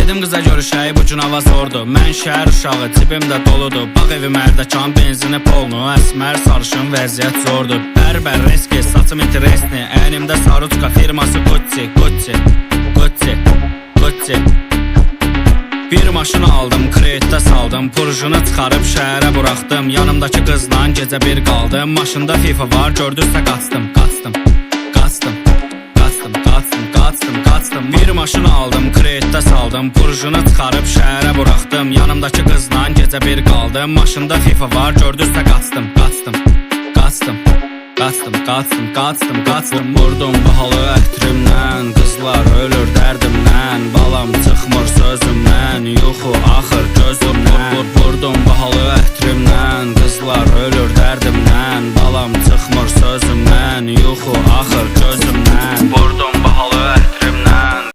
Dedim qıza görüşək, bu gün hava zordur. Mən şəhər uşağı, cibimdə doludur. Bağ evim ərdəkan, benzini polnu. Əsmər sarışın, vəziyyət zordur. Bər reski, saçım interesni. Əynimdə Saruçka firması Gucci, Gucci, Gucci, Gucci. Bir maşın aldım, kreditdə saldım. Purjunu çıxarıb şəhərə buraxdım. Yanımdakı qızla gecə bir qaldım. Maşında FIFA var, gördürsə qaçdım, qaçdım, qaçdım, qaçdım, qaçdım, qaçdım, qaçdım. Bir maşın aldım, kreditdə saldım. Purjunu çıxarıb şəhərə buraxdım. Yanımdakı qızla gecə bir qaldım. Maşında FIFA var, gördürsə qaçdım, qaçdım, qaçdım, qaçdım, qaçdım, qaçdım, qaçdım. Vurdum bahalı ətrimdən, qızlar ölür dərdimdən. Balam çıxmır sözümdən, yuxu axır gözümdən. Vurdum bahalı ətrimdən, qızlar ölür dərdimdən. Balam çıxmır sözümdən, yuxu axır gözümdən.